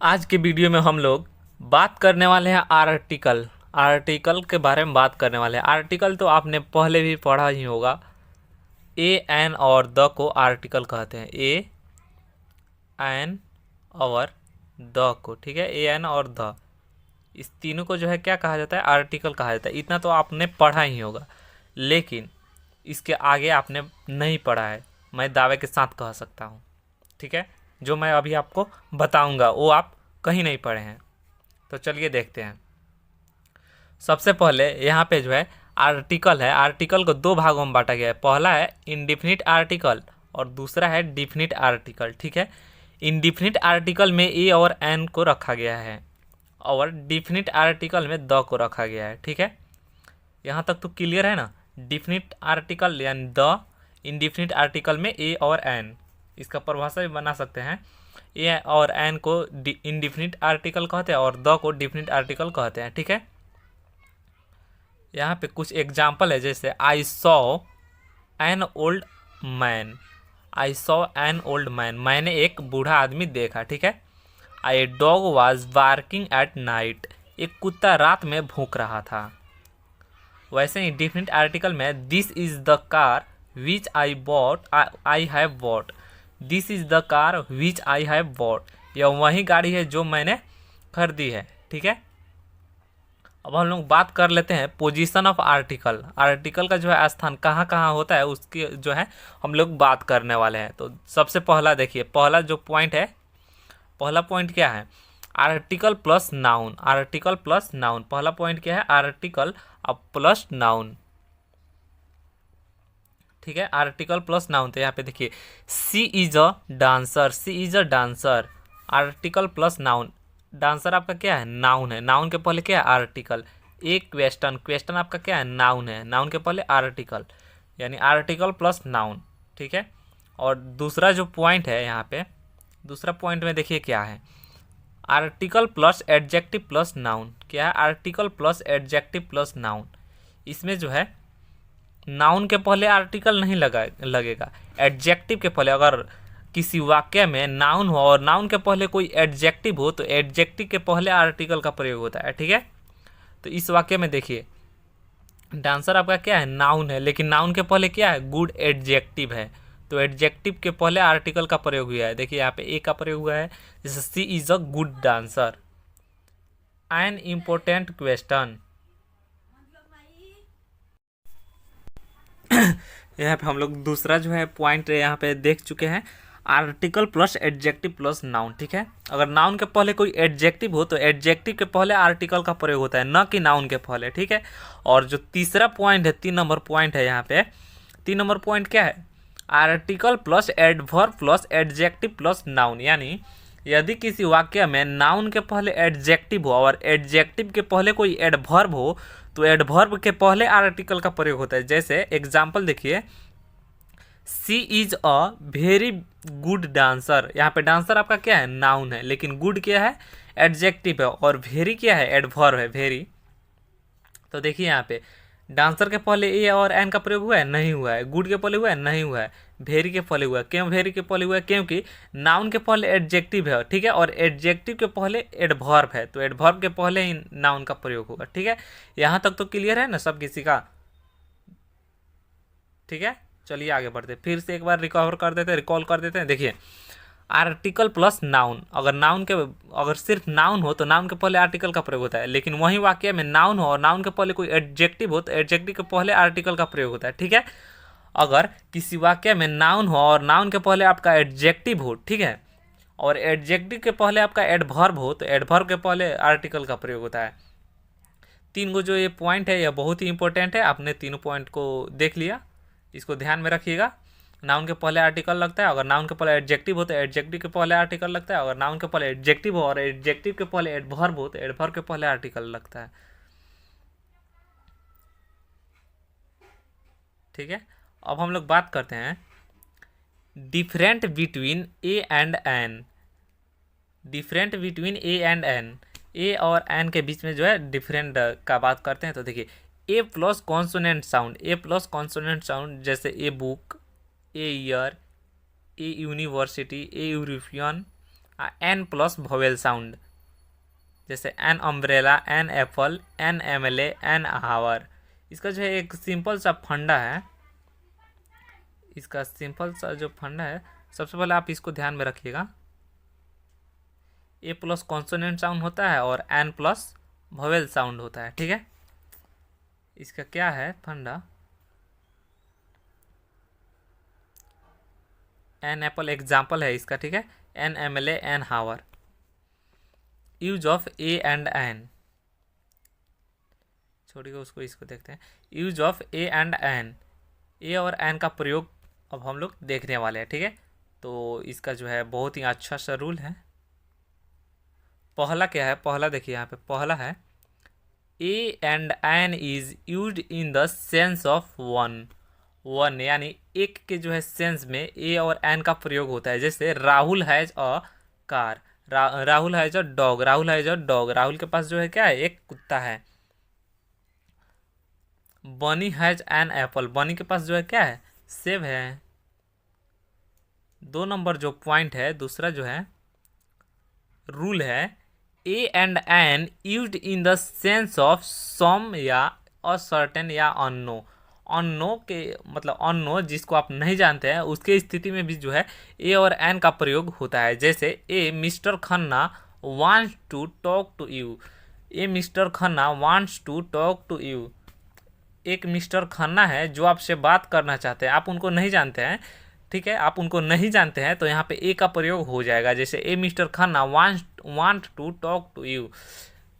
आज के वीडियो में हम लोग बात करने वाले हैं आर्टिकल। आर्टिकल के बारे में बात करने वाले हैं। आर्टिकल तो आपने पहले भी पढ़ा ही होगा। ए एन और द को आर्टिकल कहते हैं। ए एन और द को, ठीक है, ए एन और द, इस तीनों को जो है क्या कहा जाता है? आर्टिकल कहा जाता है। इतना तो आपने पढ़ा ही होगा, लेकिन इसके आगे आपने नहीं पढ़ा है, मैं दावे के साथ कह सकता हूँ। ठीक है, जो मैं अभी आपको बताऊंगा वो आप कहीं नहीं पढ़े हैं। तो चलिए देखते हैं। सबसे पहले यहाँ पे जो है आर्टिकल है। आर्टिकल को दो भागों में बांटा गया है। पहला है इंडिफिनिट आर्टिकल और दूसरा है डिफिनिट आर्टिकल। ठीक है, इंडिफिनिट आर्टिकल में ए और एन को रखा गया है और डिफिनिट आर्टिकल में द को रखा गया है। ठीक है, यहाँ तक तो क्लियर है ना? डिफिनिट आर्टिकल यानी द, इंडिफिनिट आर्टिकल में ए और एन, इसका परिभाषा भी बना सकते हैं। ए और एन को इंडिफिनिट आर्टिकल कहते हैं और द को डिफिनिट आर्टिकल कहते हैं। ठीक है, यहाँ पे कुछ एग्जाम्पल है, जैसे I saw an old man. I saw an old man, मैंने एक बूढ़ा आदमी देखा। ठीक है, I dog was barking at night, एक कुत्ता रात में भौंक रहा था। वैसे ही डिफिनिट आर्टिकल में this is the car which I bought, I have bought. This is the car which I have bought, यह वही गाड़ी है जो मैंने खरीदी है। ठीक है, अब हम लोग बात कर लेते हैं पोजीशन ऑफ आर्टिकल। आर्टिकल का जो है स्थान कहाँ कहाँ होता है उसकी जो है हम लोग बात करने वाले हैं। तो सबसे पहला देखिए, पहला जो पॉइंट है, पहला पॉइंट क्या है? Article plus noun. Article plus noun, पहला पॉइंट क्या है? आर्टिकल अब प्लस नाउन। ठीक है, आर्टिकल प्लस नाउन। तो यहाँ पे देखिए, she is a dancer, she is a dancer, article plus noun. Dancer आपका क्या है? नाउन है, नाउन के पहले क्या है? आर्टिकल। एक क्वेश्चन, क्वेश्चन आपका क्या है? नाउन है, नाउन के पहले आर्टिकल, यानी आर्टिकल प्लस नाउन। ठीक है, और दूसरा जो पॉइंट है यहाँ पे, दूसरा पॉइंट में देखिए क्या है? Article plus adjective plus noun. क्या है? Article plus adjective plus noun. इसमें जो है नाउन के पहले आर्टिकल नहीं लगेगा, एडजेक्टिव के पहले। अगर किसी वाक्य में नाउन हो और नाउन के पहले कोई एडजेक्टिव हो तो एडजेक्टिव के पहले आर्टिकल का प्रयोग होता है। ठीक है, तो इस वाक्य में देखिए, डांसर आपका क्या है? नाउन है, लेकिन नाउन के पहले क्या है? गुड एडजेक्टिव है, तो एडजेक्टिव के पहले आर्टिकल का प्रयोग हुआ है। देखिए यहाँ पे ए का प्रयोग हुआ है, जैसे she is a good dancer. An important question, यहाँ पे हम लोग दूसरा जो है पॉइंट यहाँ पे देख चुके हैं, article plus adjective plus noun. ठीक है, अगर नाउन के पहले कोई एडजेक्टिव हो तो एडजेक्टिव के पहले आर्टिकल का प्रयोग होता है, न कि नाउन के पहले। ठीक है, और जो तीसरा पॉइंट है, 3 नंबर पॉइंट है यहाँ पे, 3 नंबर पॉइंट क्या है? Article plus adverb plus adjective plus noun. यानी यदि किसी वाक्य में नाउन के पहले एडजेक्टिव हो और एडजेक्टिव के पहले कोई एडवर्ब हो तो एडवर्ब के पहले आर्टिकल का प्रयोग होता है। जैसे एग्जाम्पल देखिए, she is a very good dancer. यहाँ पे डांसर आपका क्या है? नाउन है, लेकिन गुड क्या है? एडजेक्टिव है, और वेरी क्या है? एडवर्ब है, वेरी। तो देखिए यहाँ पे डांसर के पहले ए और एन का प्रयोग हुआ है? नहीं हुआ है। गुड के पहले हुआ है? नहीं हुआ है। वेरी के पहले हुआ है। क्यों वेरी के पहले हुआ है? क्योंकि नाउन के पहले एडजेक्टिव है, ठीक है, और एडजेक्टिव के पहले एडवर्ब है, तो एडवर्ब के पहले ही नाउन का प्रयोग होगा। ठीक है, यहाँ तक तो क्लियर है ना सब किसी का? ठीक है, चलिए आगे बढ़ते, फिर से एक बार रिकवर कर देते हैं, रिकॉल कर देते हैं। देखिए, आर्टिकल प्लस नाउन, अगर सिर्फ नाउन हो तो नाउन के पहले आर्टिकल का प्रयोग होता है, लेकिन वही वाक्य में नाउन हो और नाउन के पहले कोई एडजेक्टिव हो तो एडजेक्टिव के पहले आर्टिकल का प्रयोग होता है। ठीक है, अगर किसी वाक्य में नाउन हो और नाउन के पहले आपका एडजेक्टिव हो, ठीक है, और एडजेक्टिव के पहले आपका एडवर्ब हो तो एडवर्ब के पहले आर्टिकल का प्रयोग होता है। 3 जो ये पॉइंट है यह बहुत ही इंपॉर्टेंट है। आपने तीनों पॉइंट को देख लिया, इसको ध्यान में रखिएगा। नाउन के पहले आर्टिकल लगता है, अगर नाउन के पहले एडजेक्टिव हो तो एडजेक्टिव के पहले आर्टिकल लगता है, अगर नाउन के पहले एडजेक्टिव हो और एडजेक्टिव के पहले एडवर्ब हो तो एडवर्ब के पहले आर्टिकल लगता है। ठीक है, अब हम लोग बात करते हैं different between a and an. Different between a and an, a और एन के बीच में जो है डिफरेंट का बात करते हैं। तो देखिए, a plus consonant sound, a plus consonant sound, जैसे a book, a year, a university, a European, an plus vowel sound, जैसे an umbrella, an apple, an MLA, an hour. इसका जो है एक सिंपल सा फंडा है, इसका सिंपल सा जो फंडा है, सबसे पहले आप इसको ध्यान में रखिएगा। ए प्लस कॉन्सोनेंट साउंड होता है और एन प्लस वोवेल साउंड होता है, ठीक है। इसका क्या है फंडा, एन एप्पल एग्जाम्पल है इसका, ठीक है। An MLA, an hour. Use of a and an, छोड़िए उसको, इसको देखते हैं। Use of a and an, a और एन का प्रयोग अब हम लोग देखने वाले हैं, ठीक है। तो इसका जो है बहुत ही अच्छा सा रूल है। पहला क्या है, पहला देखिए यहाँ पे पहला है a and an is used in the sense of one. One यानी एक के जो है सेंस में ए और एन का प्रयोग होता है। जैसे Rahul has a car, Rahul has a dog, Rahul has a dog, Rahul के पास जो है क्या है, एक कुत्ता है। बनी हैज एन एप्पल, बनी के पास जो है क्या है, सेब है। 2 नंबर जो पॉइंट है, दूसरा जो है रूल है a and an used in the sense of some या असर्टेन या अननो। अननो के मतलब अननो जिसको आप नहीं जानते हैं, उसके स्थिति में भी जो है ए और एन का प्रयोग होता है। जैसे a Mister Khanna wants to talk to you, a Mister Khanna wants to talk to you. एक मिस्टर खन्ना है जो आपसे बात करना चाहते हैं, आप उनको नहीं जानते हैं, ठीक है, आप उनको नहीं जानते हैं, तो यहाँ पे ए का प्रयोग हो जाएगा। जैसे a Mister Khanna want to talk to you,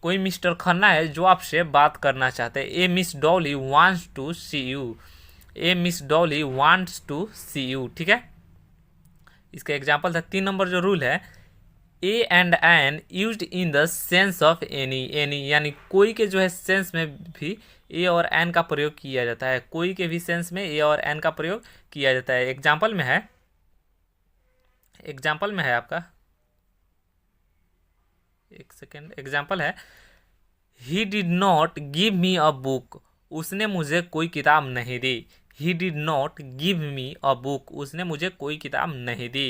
कोई मिस्टर खन्ना है जो आपसे बात करना चाहते हैं। A Miss Dolly wants to see you, a Miss Dolly wants to see you, ठीक है। इसका एग्जाम्पल था। 3 नंबर जो रूल है a and an used in the sense of any, any यानी कोई के जो है सेंस में भी ए और एन का प्रयोग किया जाता है, कोई के भी सेंस में ए और एन का प्रयोग किया जाता है। एग्जाम्पल में है, एग्जाम्पल में है आपका, एक सेकेंड, एग्जाम्पल है he did not give me a book, उसने मुझे कोई किताब नहीं दी। He did not give me a book, उसने मुझे कोई किताब नहीं दी।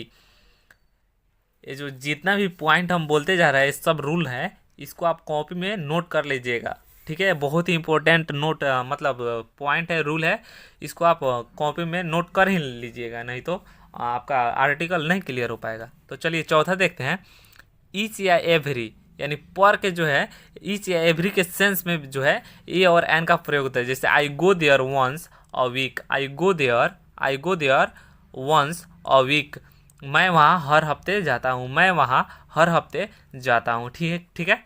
ये जो जितना भी पॉइंट हम बोलते जा रहे हैं सब रूल है, इसको आप कॉपी में नोट कर लीजिएगा, ठीक है। बहुत ही इंपॉर्टेंट नोट मतलब पॉइंट है, रूल है, इसको आप कॉपी में नोट कर ही लीजिएगा, नहीं तो आपका आर्टिकल नहीं क्लियर हो पाएगा। तो चलिए चौथा देखते हैं। ईच या एवरी यानी पर के जो है ईच या एवरी के सेंस में जो है ए और एन का प्रयोग होता है। जैसे I go there once a week, I go there once a week, मैं वहाँ हर हफ्ते जाता हूँ, मैं वहाँ हर हफ्ते जाता हूँ, ठीक है।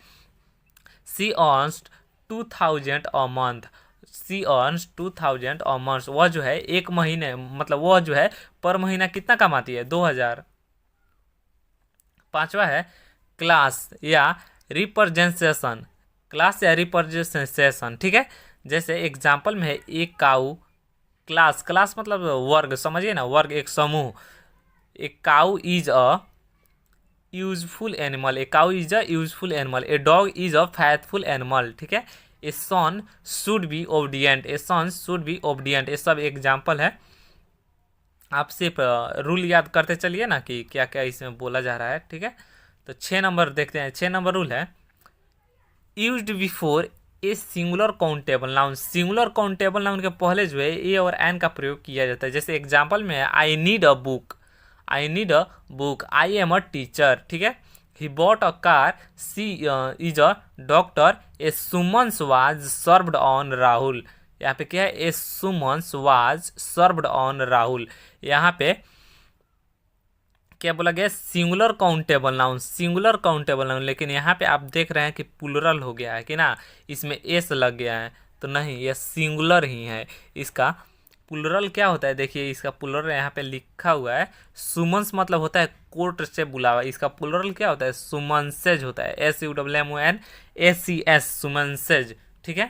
She earns 2000 a month, she earns 2000 a month, वह जो है एक महीने मतलब वह जो है पर महीना कितना कमाती है, 2000। 5वां है क्लास या रिप्रेजेंटेशन, क्लास या रिप्रेजेंटेशन, ठीक है। जैसे एग्जाम्पल में है एक काऊ, क्लास, क्लास मतलब वर्ग, समझिए ना, वर्ग एक समूह। A cow is a useful animal, a cow is a useful animal, a dog is a faithful animal, ठीक है। A son should be obedient, a son should be obedient, ये सब एग्जाम्पल है। आप सिर्फ रूल याद करते चलिए ना कि क्या क्या इसमें बोला जा रहा है, ठीक है। तो 6 नंबर देखते हैं। 6 नंबर रूल है used before A singular countable noun, singular countable noun के पहले जो है ए और एन का प्रयोग किया जाता है। जैसे एग्जाम्पल में है I need a book, I need a book, I am a teacher, ठीक है। He bought a car, she is a doctor, a summons was served on Rahul, यहाँ पे क्या है, a summons was served on Rahul. यहाँ पे क्या बोला गया, singular countable noun, singular countable noun, लेकिन यहाँ पे आप देख रहे हैं कि प्लूरल हो गया है कि ना, इसमें एस लग गया है, तो नहीं, ये सिंगुलर ही है। इसका प्लूरल क्या होता है, देखिए इसका प्लूरल यहाँ पे लिखा हुआ है, सुमन्स मतलब होता है कोर्ट से बुलावा, इसका प्लूरल क्या होता है, सुमन्सेज होता है, SUMMONSES, सुमन्सेज, ठीक है।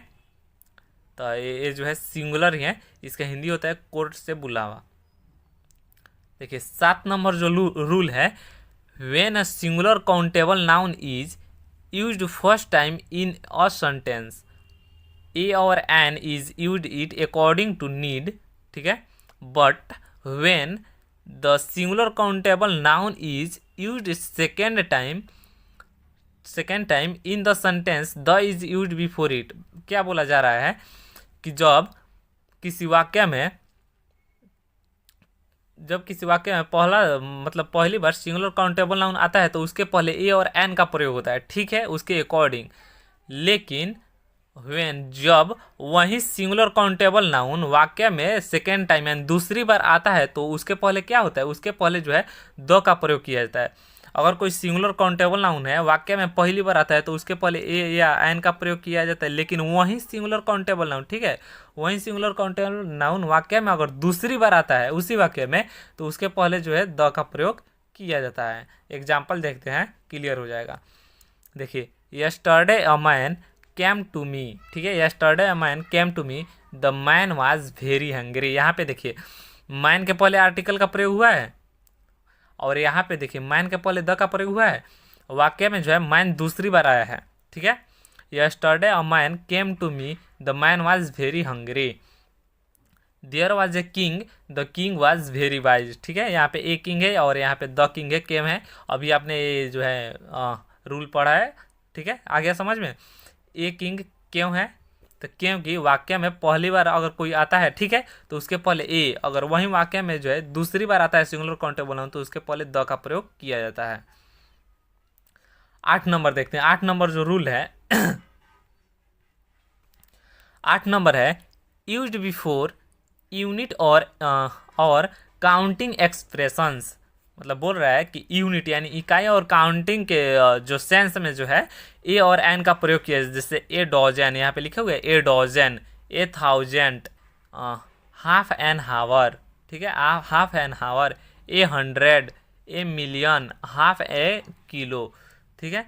तो ये जो है सिंगुलर ही है, इसका हिंदी होता है कोर्ट से बुलावा। देखिए 7 नंबर जो रूल है, when a singular countable noun is used first time in a sentence, a और an is used it according to need, ठीक है। But when the singular countable noun is used second time in the sentence the is used before it. क्या बोला जा रहा है कि किसी वाक्य में जब किसी वाक्य में पहली बार सिंगुलर काउंटेबल नाउन आता है तो उसके पहले ए और एन का प्रयोग होता है, ठीक है, उसके अकॉर्डिंग। लेकिन जब वही सिंगुलर काउंटेबल नाउन वाक्य में सेकेंड टाइम यानी दूसरी बार आता है तो उसके पहले क्या होता है, उसके पहले जो है द का प्रयोग किया जाता है। अगर कोई सिंगुलर काउंटेबल नाउन है वाक्य में पहली बार आता है तो उसके पहले ए या एन का प्रयोग किया जाता है। लेकिन वही सिंगुलर काउंटेबल नाउन, ठीक है, वही सिंगुलर काउंटेबल नाउन वाक्य में अगर दूसरी बार आता है उसी वाक्य में तो उसके पहले जो है द का प्रयोग किया जाता है। एग्जाम्पल देखते हैं, क्लियर हो जाएगा। देखिए, yesterday a man came to me, ठीक है, yesterday a man came to me the man was very hungry. यहाँ पे देखिए मैन के पहले आर्टिकल का प्रयोग हुआ है और यहाँ पे देखिए मैन के पहले द का प्रयोग हुआ है। वाक्य में जो है मैन दूसरी बार आया है, ठीक है। Yesterday a man came to me the man was very hungry. There was a king the king was very wise, ठीक है। यहाँ पे ए किंग है और यहाँ पे द किंग है, केम है। अभी आपने ये जो है रूल पढ़ा है, ठीक है, आ गया समझ में। ए किंग क्यों है तो क्योंकि वाक्य में पहली बार अगर कोई आता है, ठीक है, तो उसके पहले ए, अगर वही वाक्य में जो है दूसरी बार आता है सिंगुलर काउंटेबल नाउन तो उसके पहले द का प्रयोग किया जाता है। 8 नंबर देखते हैं। 8 नंबर जो रूल है 8 नंबर है यूज्ड बिफोर यूनिट और काउंटिंग एक्सप्रेशंस। मतलब बोल रहा है कि यूनिट यानी इकाई और काउंटिंग के जो सेंस में जो है ए और एन का प्रयोग किया है। जैसे ए डॉजन, यहाँ पे लिखे हुए a dozen, a thousand, half an hour, ठीक है, half an hour, a hundred, a million, half a kilo, ठीक है।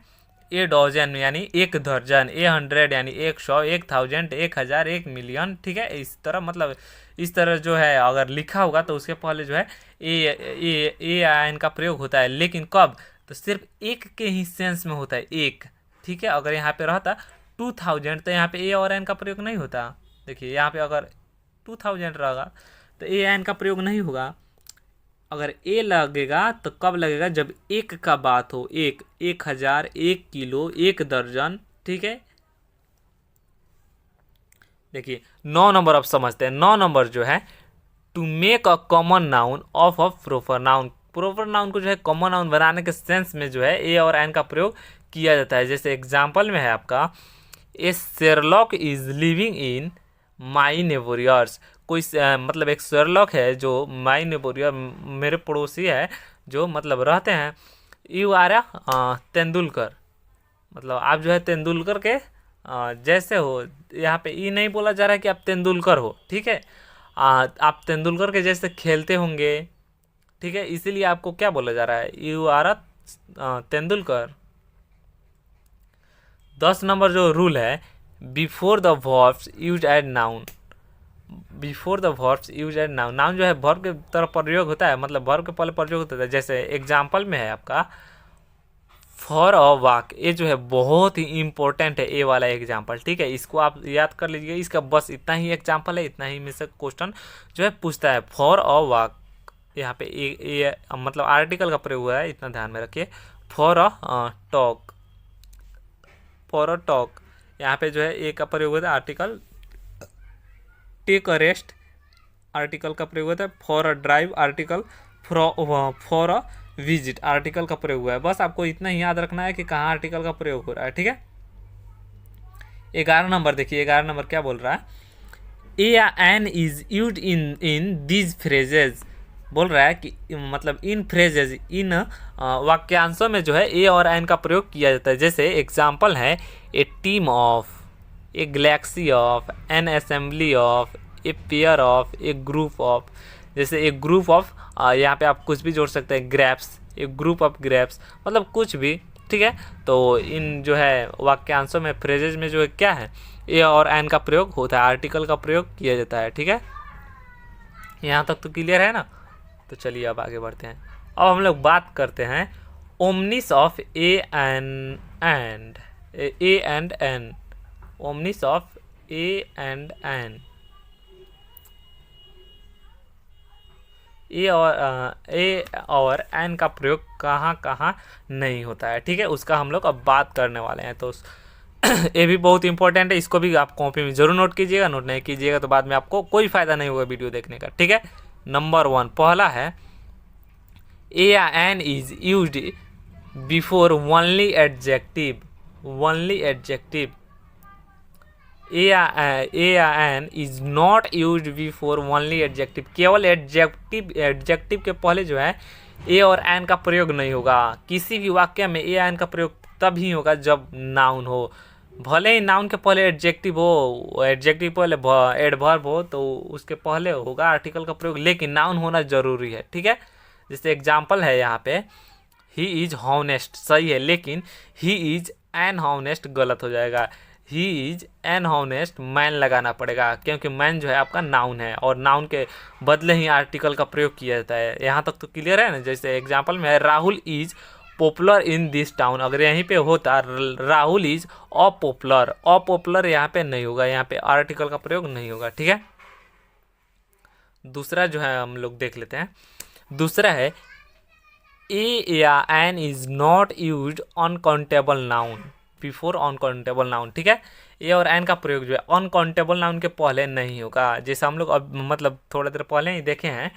ए डॉजन यानी एक दर्जन, ए हंड्रेड यानी 100, 1000, 1000, 1 मिलियन, ठीक है। इस तरह मतलब इस तरह जो है अगर लिखा होगा तो उसके पहले जो है ए एन का प्रयोग होता है। लेकिन कब, तो सिर्फ एक के ही सेंस में होता है, एक, ठीक है। अगर यहाँ पे रहता 2000 तो यहाँ पे ए और एन का प्रयोग नहीं होता। देखिए यहाँ पे अगर 2000 रहेगा तो ए एन का प्रयोग नहीं होगा। अगर ए लगेगा तो कब लगेगा, जब एक का बात हो, 1000, 1 किलो, 1 दर्जन, ठीक है। देखिए 9 नंबर अब समझते हैं। 9 नंबर जो है to make a common noun of a proper noun. Proper noun को जो है कॉमन नाउन बनाने के सेंस में जो है ए और एन का प्रयोग किया जाता है। जैसे एग्जाम्पल में है आपका ए शेरलॉक इज लिविंग इन माई नेबोरियर्स। कोई मतलब एक शेरलॉक है जो माई नेबोरियर मेरे पड़ोसी है जो मतलब रहते हैं। यू आर ए तेंदुलकर, मतलब आप जो है तेंदुलकर के जैसे हो। यहाँ पे ये नहीं बोला जा रहा है कि आप तेंदुलकर हो, ठीक है, आप तेंदुलकर के जैसे खेलते होंगे, ठीक है, इसीलिए आपको क्या बोला जा रहा है, you are a Tendulkar. 10 number जो रूल है before the verbs used noun. Before the verbs used noun, noun जो है वर्ब के तरफ प्रयोग होता है, मतलब वर्ब के पहले प्रयोग होता है। जैसे एग्जाम्पल में है आपका फॉर अ वॉक, ये जो है बहुत ही इंपॉर्टेंट है, ए वाला एग्जाम्पल, ठीक है, इसको आप याद कर लीजिए। इसका बस इतना ही एग्जाम्पल है, इतना ही में से क्वेश्चन जो है पूछता है। फॉर अ वॉक, यहाँ पे ए मतलब आर्टिकल का प्रयोग हुआ है, इतना ध्यान में रखिए। For a talk, for a talk, यहाँ पे जो है ए का प्रयोग होता है article. Take a rest, article का प्रयोग होता है। For a drive, article. For a visit, article का प्रयोग हुआ है। बस आपको इतना ही याद रखना है कि कहाँ आर्टिकल का प्रयोग हो रहा है, ठीक है। 11 नंबर देखिए, 11 नंबर क्या बोल रहा है, ए या an is used in these phrases. बोल रहा है कि मतलब इन फ्रेजेज, इन वाक्यांशों में जो है ए और एन का प्रयोग किया जाता है। जैसे एग्जाम्पल है a team of, a galaxy of, an assembly of, a pair of, a group of. जैसे एक ग्रुप ऑफ, यहाँ पे आप कुछ भी जोड़ सकते हैं, ग्रेप्स, एक ग्रुप ऑफ ग्रेप्स, मतलब कुछ भी, ठीक है। तो इन जो है वाक्यांशों में फ्रेजेज में जो है क्या है, ए और एन का प्रयोग होता है, आर्टिकल का प्रयोग किया जाता है, ठीक है। यहाँ तक तो क्लियर है ना। तो चलिए अब आगे बढ़ते हैं। अब हम लोग बात करते हैं omission of a and an, omission of a and an. A और एन का प्रयोग कहाँ कहाँ नहीं होता है, ठीक है, उसका हम लोग अब बात करने वाले हैं। तो ये भी बहुत इंपॉर्टेंट है, इसको भी आप कॉपी में जरूर नोट कीजिएगा, नोट नहीं कीजिएगा तो बाद में आपको कोई फायदा नहीं होगा वीडियो देखने का, ठीक है। नंबर 1 पहला है ए या an is used before only adjective, only adjective. A या an is not used before only adjective, केवल एडजेक्टिव के पहले जो है ए और एन का प्रयोग नहीं होगा। किसी भी वाक्य में ए या एन का प्रयोग तभी होगा जब नाउन हो, भले ही नाउन के पहले एडजेक्टिव हो, एडजेक्टिव पहले एडवर्ब हो तो उसके पहले होगा आर्टिकल का प्रयोग, लेकिन नाउन होना जरूरी है, ठीक है। जैसे एग्जाम्पल है यहाँ पे ही इज हॉनेस्ट सही है, लेकिन ही इज एन हॉनेस्ट गलत हो जाएगा। He is an honest man लगाना पड़ेगा, क्योंकि मैन जो है आपका नाउन है और नाउन के बदले ही आर्टिकल का प्रयोग किया जाता है। यहाँ तक तो क्लियर है ना। जैसे एग्जाम्पल में है Rahul is popular in this town, अगर यहीं पे होता राहुल इज अपॉपुलर, अपॉपुलर यहाँ पे नहीं होगा, यहाँ पे आर्टिकल का प्रयोग नहीं होगा, ठीक है। दूसरा जो है हम लोग देख लेते हैं। दूसरा है ए या an is not used uncountable noun before uncountable noun, ठीक है। ए और एन का प्रयोग जो है अनकाउंटेबल नाउन के पहले नहीं होगा। जैसे हम लोग अब मतलब थोड़ा देर पहले ही देखे हैं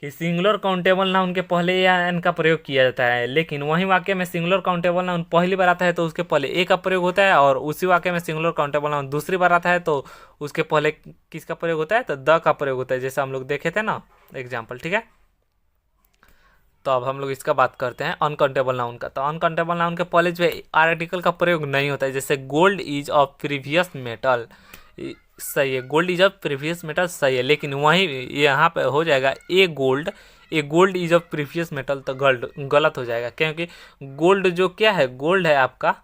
कि सिंगुलर काउंटेबल नाउन के पहले ए या एन का प्रयोग किया जाता है, लेकिन वही वाक्य में सिंगुलर काउंटेबल नाउन पहली बार आता है तो उसके पहले ए का प्रयोग होता है, और उसी वाक्य में सिंगुलर काउंटेबल नाउन दूसरी बार आता है तो उसके पहले किसका प्रयोग होता है, तो द का प्रयोग होता है, जैसे हम लोग देखे थे ना एग्जाम्पल, ठीक है। तो अब हम लोग इसका बात करते हैं अनकाउंटेबल नाउन का। तो अनकाउंटेबल नाउन के पहले जो है आर्टिकल का प्रयोग नहीं होता है। जैसे gold is of precious metal सही है, gold is of precious metal सही है, लेकिन वहीं यहाँ पे हो जाएगा a gold is of precious metal, तो गलत हो जाएगा, क्योंकि गोल्ड जो क्या है, गोल्ड है आपका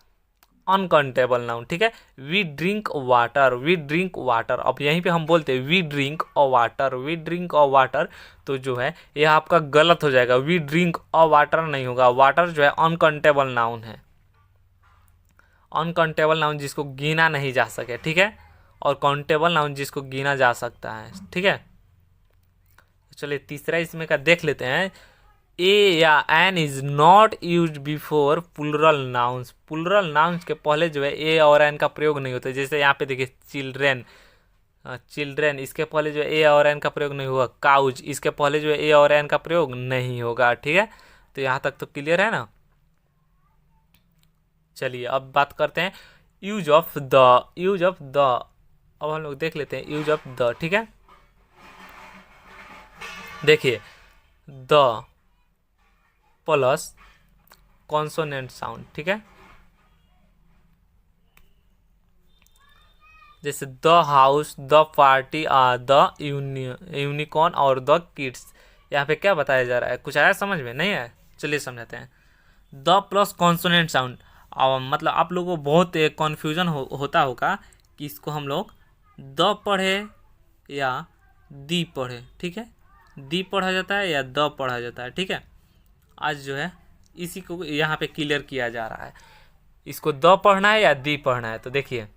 अनकाउंटेबल नाउन, ठीक है। वी ड्रिंक वाटर, अब यहीं पे हम बोलते हैं वी ड्रिंक अ वाटर, तो जो है ये आपका गलत हो जाएगा, वी ड्रिंक अ वाटर नहीं होगा। वाटर जो है अनकाउंटेबल नाउन है, अनकाउंटेबल नाउन जिसको गिना नहीं जा सके, ठीक है, और काउंटेबल नाउन जिसको गिना जा सकता है, ठीक है। चलिए तीसरा इसमें का देख लेते हैं। ए या an is not use before plural nouns, plural nouns के पहले जो है ए और एन का प्रयोग नहीं होता। जैसे यहाँ पे देखिए चिल्ड्रेन इसके पहले जो है ए और एन का प्रयोग नहीं होगा। काउज इसके पहले जो है ए और एन का प्रयोग नहीं होगा, ठीक है। तो यहाँ तक तो क्लियर है ना। चलिए अब बात करते हैं यूज ऑफ द। अब हम लोग देख लेते हैं यूज ऑफ द, ठीक है। देखिए द प्लस कॉन्सोनेंट साउंड, ठीक है। जैसे the house, the party, the unicorn और द किड्स। यहाँ पे क्या बताया जा रहा है, कुछ आया समझ में नहीं है, चलिए समझाते हैं। द प्लस कॉन्सोनेंट साउंड, मतलब आप लोगों को बहुत कन्फ्यूजन होता होगा कि इसको हम लोग द पढ़े या दी पढ़े, ठीक है। दी पढ़ा जाता है या द पढ़ा जाता है, ठीक है। आज जो है इसी को यहाँ पे क्लियर किया जा रहा है, इसको द पढ़ना है या दी पढ़ना है। तो देखिए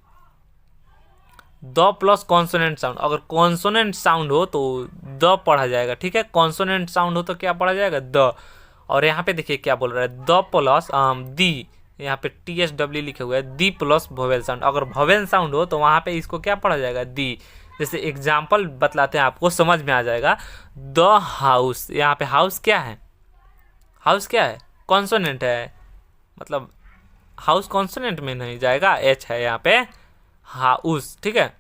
द प्लस कॉन्सोनेंट साउंड, अगर कॉन्सोनेंट साउंड हो तो द पढ़ा जाएगा, ठीक है। कॉन्सोनेंट साउंड हो तो क्या पढ़ा जाएगा, द। और यहाँ पे देखिए क्या बोल रहा है, द प्लस दी, यहाँ पे TSW लिखे हुए है, दी प्लस वोवेल साउंड। अगर वोवेल साउंड हो तो वहाँ पे इसको क्या पढ़ा जाएगा, दी। जैसे एग्जाम्पल बतलाते हैं आपको, समझ में आ जाएगा। द हाउस, यहाँ पे हाउस क्या है, हाउस क्या है, कॉन्सोनेंट है, मतलब हाउस कॉन्सोनेंट में नहीं जाएगा, एच है यहाँ पे हाउस, ठीक है।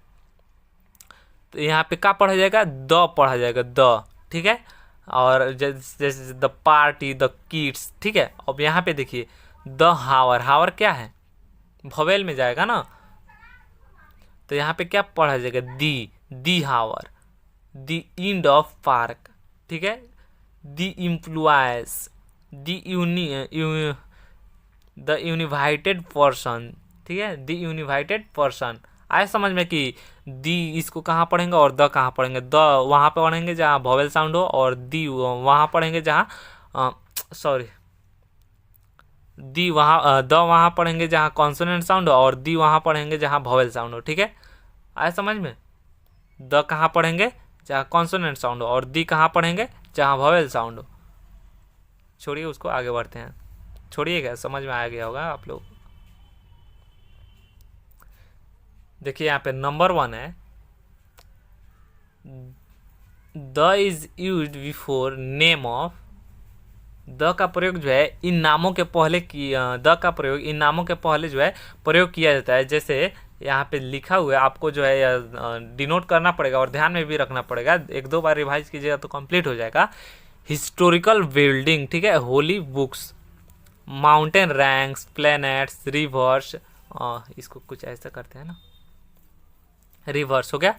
तो यहाँ पे क्या पढ़ा जाएगा, द पढ़ा जाएगा, द, ठीक है। और जैसे द पार्टी, द किड्स, ठीक है। अब यहाँ पे देखिए द हावर क्या है, वोवेल में जाएगा ना, तो यहाँ पे क्या पढ़ा जाएगा, दी हावर, द एंड ऑफ पार्क, ठीक है। द इम्प्लॉयज, द यूनिवाइटेड पर्सन, ठीक है, द यूनिवाइटेड पर्सन। आए समझ में कि दी इसको कहाँ पढ़ेंगे और द कहाँ पढ़ेंगे। द वहाँ पे पढ़ेंगे जहाँ वोवेल साउंड हो, और दी वहाँ पढ़ेंगे जहाँ दी वहाँ द वहाँ पढ़ेंगे जहाँ कॉन्सोनेंट साउंड हो, और दी वहाँ पढ़ेंगे जहाँ वोवेल साउंड हो, ठीक है। आए समझ में। द कहाँ पढ़ेंगे जहाँ कॉन्सोनेंट साउंड हो, और दी कहाँ पढ़ेंगे, जहाँ वॉवेल साउंड हो। छोड़िए उसको, आगे बढ़ते हैं। छोड़िएगा, समझ में आ गया होगा आप लोग। देखिए यहाँ पे नंबर 1 है, the is use before name of. The का प्रयोग जो है इन नामों के पहले द का प्रयोग इन नामों के पहले जो है प्रयोग किया जाता है। जैसे यहाँ पे लिखा हुआ है, आपको जो है डिनोट करना पड़ेगा और ध्यान में भी रखना पड़ेगा, 1-2 बार रिवाइज कीजिएगा तो कंप्लीट हो जाएगा। हिस्टोरिकल बिल्डिंग, ठीक है, holy books, mountain ranges, planets, rivers, इसको कुछ ऐसा करते हैं ना, रिवर्स हो गया,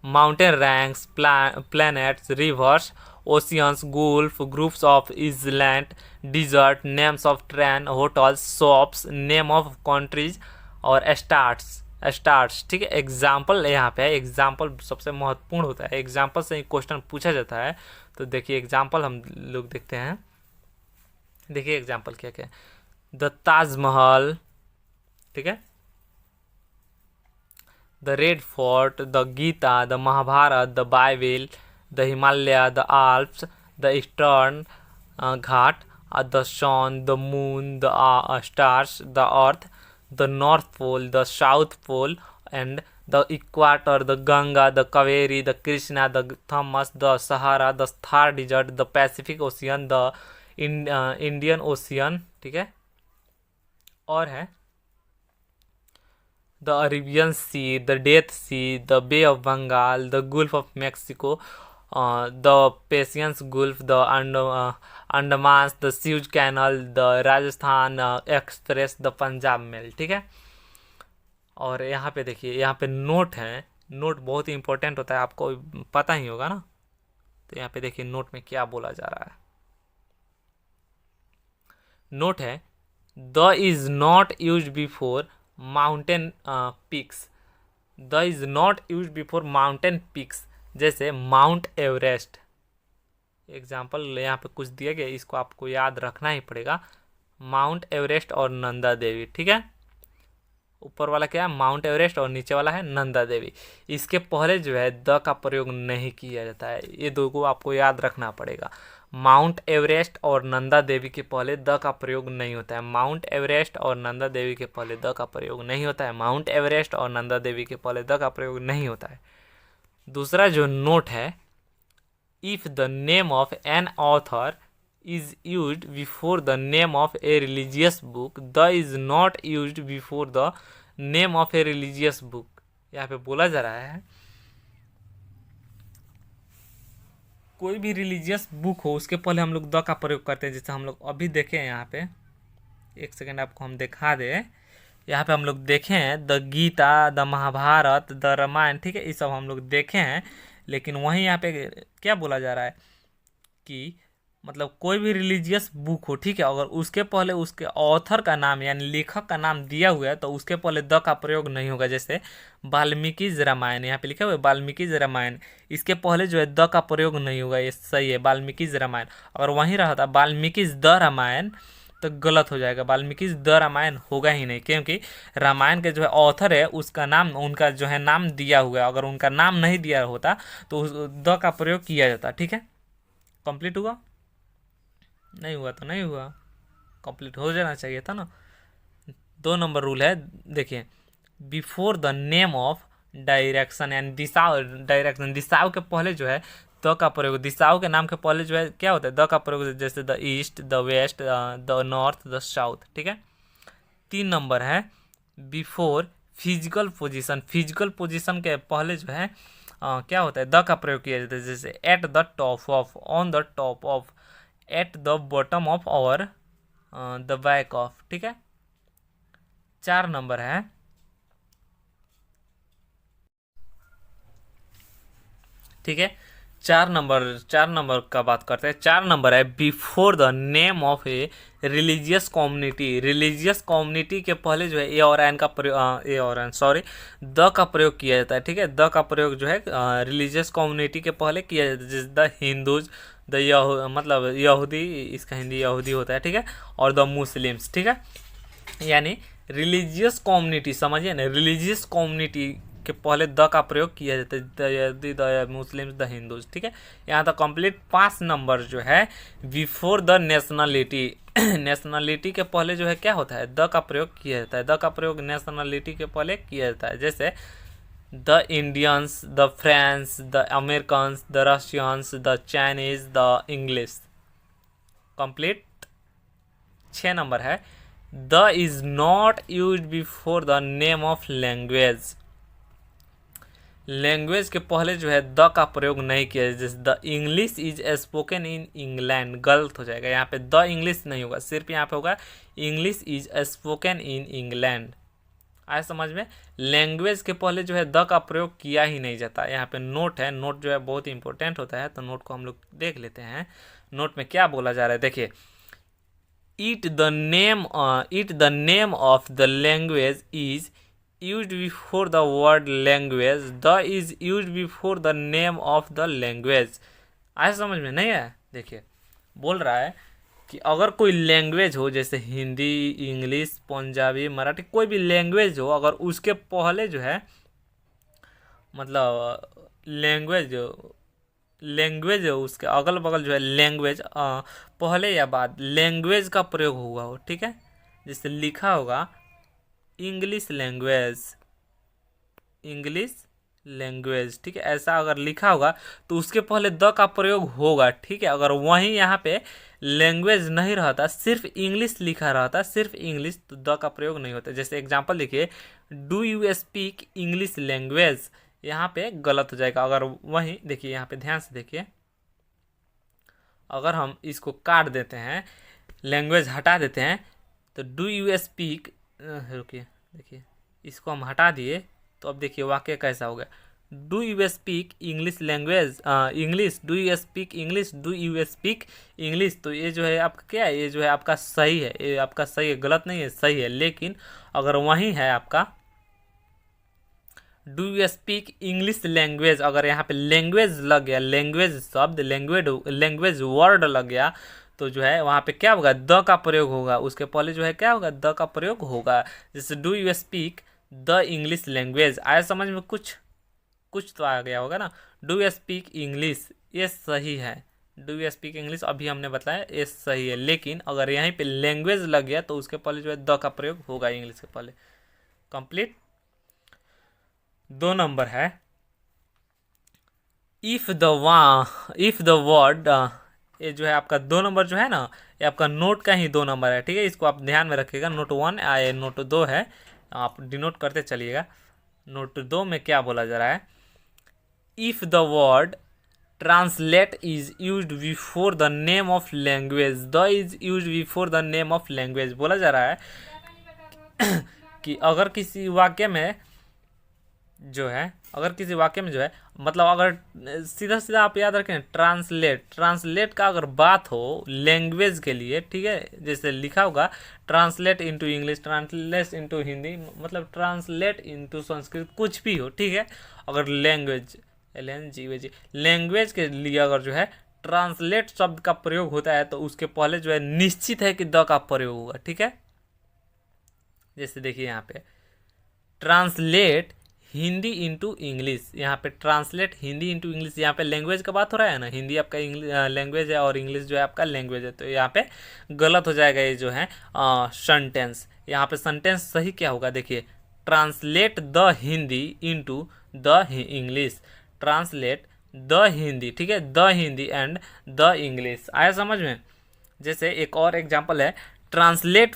mountain ranges, planets, rivers, oceans, gulf, groups of island, desert, names of train, hotels, shops, name of countries और स्टार्स, ठीक है। एग्जाम्पल यहाँ पे है, एग्जाम्पल सबसे महत्वपूर्ण होता है, एग्जाम्पल से ही क्वेश्चन पूछा जाता है। तो देखिए एग्जाम्पल हम लोग देखते हैं। देखिए एग्जाम्पल क्या क्या है, द ताजमहल, ठीक है, the red fort, the Gita, the Mahabharata, the Bible, the Himalaya, the Alps, the eastern Ghat, the sun, the moon, the stars, the earth, the north pole, the south pole and the equator, the Ganga, the Kaveri, the Krishna, the Thames, the Sahara, the Thar desert, the Pacific Ocean, the Indian Ocean, ठीक है। और है the Arabian Sea, the Dead Sea, the Bay of Bengal, the gulf of Mexico, the Persian gulf, the Andaman, the Suez canal, the Rajasthan express, the Punjab mail, ठीक है। और यहाँ पे देखिए, यहाँ पे नोट है, नोट बहुत ही इंपॉर्टेंट होता है, आपको पता ही होगा ना। तो यहाँ पे देखिए नोट में क्या बोला जा रहा है। नोट है, the is not use before mountain peaks, the is not use before mountain peaks, जैसे माउंट एवरेस्ट। एग्जाम्पल यहाँ पे कुछ दिया गया, इसको आपको याद रखना ही पड़ेगा, माउंट एवरेस्ट और नंदा देवी, ठीक है। ऊपर वाला क्या है, माउंट एवरेस्ट, और नीचे वाला है नंदा देवी। इसके पहले जो है द का प्रयोग नहीं किया जाता है, ये दो को आपको याद रखना पड़ेगा। माउंट एवरेस्ट और नंदा देवी के पहले द का प्रयोग नहीं होता है, माउंट एवरेस्ट और नंदा देवी के पहले द का प्रयोग नहीं होता है, माउंट एवरेस्ट और नंदा देवी के पहले द का प्रयोग नहीं होता है। दूसरा जो नोट है, if the name of an author is used before the name of a religious book, the is not used before the name of a religious book। यहाँ पे बोला जा रहा है कोई भी रिलीजियस बुक हो उसके पहले हम लोग द का प्रयोग करते हैं। जैसे हम लोग अभी देखे हैं, यहाँ पे एक सेकेंड आपको हम दिखा दे, यहाँ पे हम लोग देखे हैं the Gita, the Mahabharata, the Ramayana, ठीक है, ये सब हम लोग देखे हैं। लेकिन वहीं यहाँ पे क्या बोला जा रहा है कि मतलब कोई भी रिलीजियस बुक हो, ठीक है, अगर उसके पहले उसके ऑथर का नाम यानी लेखक का नाम दिया हुआ है तो उसके पहले द का प्रयोग नहीं होगा। जैसे वाल्मीकि रामायण, यहाँ पे लिखा हुआ है वाल्मीकि रामायण, इसके पहले जो है द का प्रयोग नहीं होगा, ये सही है, वाल्मीकि रामायण। अगर वहीं रहा था वाल्मीकि द रामायण तो गलत हो जाएगा, वाल्मीकि द रामायण होगा ही नहीं, क्योंकि रामायण के जो है ऑथर है उसका नाम, उनका जो है नाम दिया हुआ है, अगर उनका नाम नहीं दिया होता तो द का प्रयोग किया जाता, ठीक है। कंप्लीट हुआ, नहीं हुआ तो नहीं हुआ, कंप्लीट हो जाना चाहिए था ना। 2 नंबर रूल है, देखिए, before the name of direction and दिशाओ, डायरेक्शन दिशाओं के पहले जो है द का प्रयोग, दिशाओं के नाम के पहले जो है क्या होता है द का प्रयोग, जैसे the east, the west, the north, the south, ठीक है। 3 नंबर है before physical position, physical position के पहले जो है क्या होता है द का प्रयोग किया जाता है। जैसे at the top of, on the top of, at the bottom of और द बैक ऑफ, ठीक है। 4 नंबर है, ठीक है, 4 नंबर का बात करते हैं। 4 नंबर है before the name of a religious community, religious community के पहले जो है ए और एन का प्रयोग, ए और एन सॉरी द का प्रयोग किया जाता है, ठीक है। द का प्रयोग जो है रिलीजियस कम्युनिटी के पहले किया जाता है, जैसे द हिंदूज, द मतलब यहूदी, इसका हिंदी यहूदी होता है, ठीक है, और द मुस्लिम्स, ठीक है। यानी रिलीजियस कम्युनिटी, समझिए ना, रिलीजियस कम्युनिटी के पहले द का प्रयोग किया जाता है, द मुस्लिम्स, द हिंदूज, ठीक है। यहाँ तक कंप्लीट। 5 नंबर जो है बिफोर द नेशनलिटी, नेशनलिटी के पहले जो है क्या होता है, द का प्रयोग किया जाता है। द का प्रयोग नेशनलिटी के पहले किया जाता है, जैसे the Indians, the French, the Americans, the Russians, the Chinese, the English. Complete. 6 number है the is not use before the name of language, language के पहले जो है द का प्रयोग नहीं किया। जैसे the English is spoken in England, गलत हो जाएगा, यहाँ पे द इंग्लिश नहीं होगा, सिर्फ यहाँ पे होगा English is spoken in England. आया समझ में। लैंग्वेज के पहले जो है द का प्रयोग किया ही नहीं जाता। यहाँ पे नोट है, नोट जो है बहुत इंपॉर्टेंट होता है, तो नोट को हम लोग देख लेते हैं। नोट में क्या बोला जा रहा है, देखिए it the name of the language is used before the word language, the is used before the name of the language। आया समझ में नहीं है। देखिए बोल रहा है कि अगर कोई लैंग्वेज हो, जैसे हिंदी, इंग्लिश, पंजाबी, मराठी, कोई भी लैंग्वेज हो, अगर उसके पहले जो है मतलब लैंग्वेज हो, उसके अगल बगल जो है लैंग्वेज पहले या बाद लैंग्वेज का प्रयोग हुआ हो, ठीक है। जैसे लिखा होगा इंग्लिश लैंग्वेज, इंग्लिश लैंग्वेज, ठीक है, ऐसा अगर लिखा होगा तो उसके पहले द का प्रयोग होगा, ठीक है। अगर वहीं यहाँ पे लैंग्वेज नहीं रहता, सिर्फ इंग्लिश लिखा रहता, सिर्फ इंग्लिश, तो द का प्रयोग नहीं होता। जैसे एग्जांपल देखिए do you speak English language, यहाँ पे गलत हो जाएगा। अगर वहीं देखिए, यहाँ पे ध्यान से देखिए, अगर हम इसको काट देते हैं, लैंग्वेज हटा देते हैं, तो डू यू स्पीक, रुकिए देखिए इसको हम हटा दिए, तो अब देखिए वाक्य कैसा हो गया, do you speak English language, English, do you speak English, do you speak English. तो ये जो है आपका क्या है, ये जो है आपका सही है, ये आपका सही है, गलत नहीं है, सही है। लेकिन अगर वहीं है आपका do you speak English language, अगर यहाँ पे लैंग्वेज लग गया, लैंग्वेज शब्द, लैंग्वेज वर्ड लग गया, तो जो है वहाँ पे क्या होगा, द का प्रयोग होगा, उसके पहले जो है क्या होगा, द का प्रयोग होगा। जैसे do you speak the English language, आया समझ में, कुछ तो आ गया होगा ना। डू यू स्पीक इंग्लिश, ये सही है, डू यू स्पीक इंग्लिश अभी हमने बताया ये सही है। लेकिन अगर यहीं पे लैंग्वेज लग गया तो उसके पहले जो है द का प्रयोग होगा, इंग्लिश के पहले। कंप्लीट। 2 नंबर है इफ द वर्ड, ये जो है आपका 2 नंबर जो है ना, ये आपका नोट का ही 2 नंबर है, ठीक है। इसको आप ध्यान में रखिएगा। नोट 1 आए, नोट 2 है, आप डिनोट करते चलिएगा। नोट 2 में क्या बोला जा रहा है, if the word translate is used before the name of language, the is used before the name of language. बोला जा रहा है कि अगर किसी वाक्य में जो है, मतलब अगर सीधा सीधा आप याद रखें, ट्रांसलेट का अगर बात हो लैंग्वेज के लिए, ठीक है, जैसे लिखा होगा translate into English, translate into Hindi, मतलब ट्रांसलेट इनटू संस्कृत, कुछ भी हो, ठीक है। अगर लैंग्वेज के लिए अगर जो है ट्रांसलेट शब्द का प्रयोग होता है, तो उसके पहले जो है निश्चित है कि द का प्रयोग होगा, ठीक है। जैसे देखिए यहाँ पे ट्रांसलेट हिंदी इंटू इंग्लिश, यहाँ पे ट्रांसलेट हिंदी इंटू इंग्लिश, यहाँ पे लैंग्वेज का बात हो रहा है ना, हिंदी आपका लैंग्वेज है और इंग्लिश जो है आपका लैंग्वेज है, तो यहाँ पे गलत हो जाएगा ये जो है सेंटेंस। यहाँ पे सेंटेंस सही क्या होगा, देखिए translate the Hindi into the English, translate the Hindi, ठीक है, the Hindi and the English. आया समझ में। जैसे एक और एग्जाम्पल है ट्रांसलेट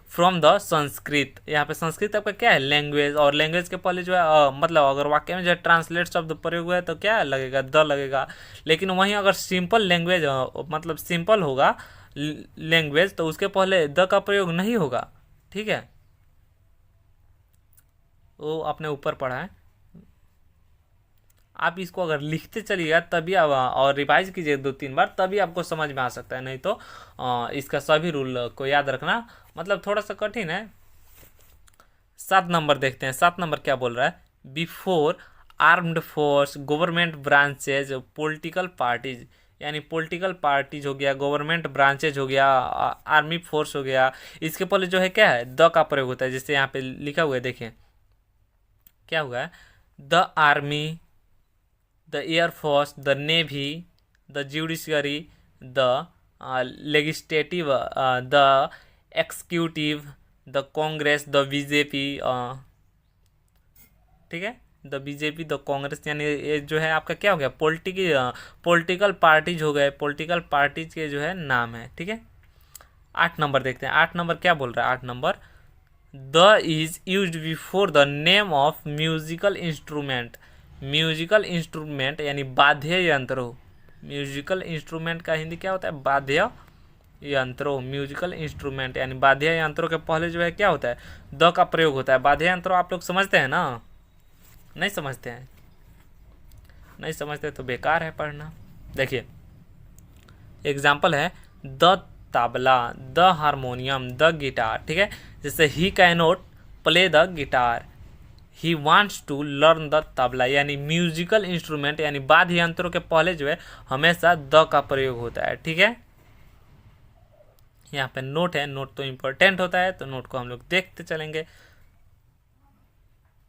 फ्रॉम द संस्कृत, यहाँ पे संस्कृत आपका क्या है, लैंग्वेज, और लैंग्वेज के पहले जो है मतलब अगर वाक्य में जो है ट्रांसलेट शब्द प्रयोग हुआ है तो क्या लगेगा, द लगेगा। लेकिन वहीं अगर सिंपल लैंग्वेज मतलब सिंपल होगा लैंग्वेज, तो उसके पहले द का प्रयोग नहीं होगा, ठीक है। वो अपने ऊपर पढ़ा है, आप इसको अगर लिखते चलिएगा तभी आप और रिवाइज कीजिए 2-3 बार, तभी आपको समझ में आ सकता है। नहीं तो इसका सभी रूल को याद रखना मतलब थोड़ा सा कठिन है। 7 नंबर देखते हैं। 7 नंबर क्या बोल रहा है, before armed force, government branches, political parties, यानी पॉलिटिकल पार्टीज हो गया, गवर्नमेंट ब्रांचेज हो गया, आर्मी फोर्स हो गया, इसके पहले जो है क्या है, द का प्रयोग होता है। जैसे यहाँ पे लिखा हुआ है देखिए क्या हुआ है, the army, the air force, the navy, the judiciary, the legislative, the executive, the Congress, the BJP, ठीक है, द बीजेपी, द कांग्रेस, यानी ये जो है आपका क्या हो गया, पॉलिटिकल पार्टीज हो गए, पॉलिटिकल पार्टीज के जो है नाम है, ठीक है। 8 नंबर देखते हैं, 8 नंबर क्या बोल रहा है, 8 number, the is use before the name of musical instrument. Musical instrument यानी वाद्य यंत्रों, म्यूजिकल इंस्ट्रूमेंट का हिंदी क्या होता है, वाद्य यंत्रों, म्यूजिकल इंस्ट्रूमेंट यानी वाद्य यंत्रों के पहले जो है क्या होता है, द का प्रयोग होता है। वाद्य यंत्रों आप लोग समझते हैं ना, नहीं समझते हैं, नहीं समझते तो बेकार है पढ़ना। देखिए एग्जाम्पल है, the tabla, the harmonium, the guitar, ठीक है। जैसे he cannot play the guitar, he wants to learn the tabla, यानी म्यूजिकल इंस्ट्रूमेंट यानी वाद्य यंत्रों के पहले जो है हमेशा द का प्रयोग होता है, ठीक है। यहाँ पे नोट है, नोट तो इम्पोर्टेंट होता है, तो नोट को हम लोग देखते चलेंगे।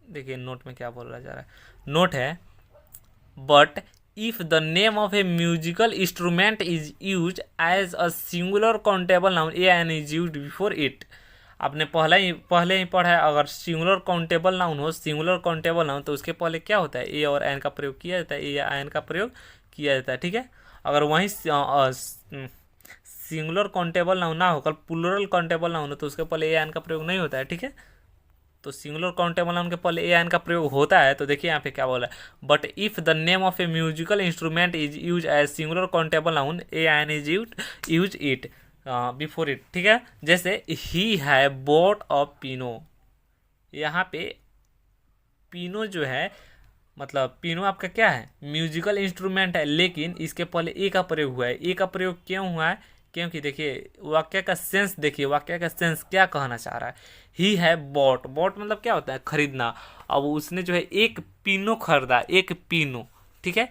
देखिए नोट में क्या बोला जा रहा है, नोट है, but if the name of a musical instrument is use as a singular countable noun a an is use before it. आपने पहले ही पढ़ा है, अगर सिंगुलर काउंटेबल नाउन हो, सिंगुलर काउंटेबल नाउन, तो उसके पहले क्या होता है, ए और एन का प्रयोग किया जाता है, ए या एन का प्रयोग किया जाता है, ठीक है। अगर वहीं सिंगुलर काउंटेबल नाउन ना होकर प्लूरल काउंटेबल नाउन हो तो उसके पहले ए एन का प्रयोग नहीं होता है, ठीक है। तो सिंगुलर काउंटेबल नाउन के पहले ए एन का प्रयोग होता है, तो देखिए यहाँ पे क्या बोला है, but if the name of a musical instrument is use as singular countable noun a an is use it before it, ठीक है। जैसे ही है बोट ऑफ पिनो, यहाँ पे पिनो जो है मतलब पिनो आपका क्या है, म्यूजिकल इंस्ट्रूमेंट है, लेकिन इसके पहले ए का प्रयोग हुआ है। ए का प्रयोग क्यों हुआ है, क्योंकि देखिए वाक्य का सेंस, देखिए वाक्य का सेंस क्या कहना चाह रहा है, ही है बॉट, बॉट मतलब क्या होता है, खरीदना। अब उसने जो है एक पिनो खरीदा, एक पिनो, ठीक है,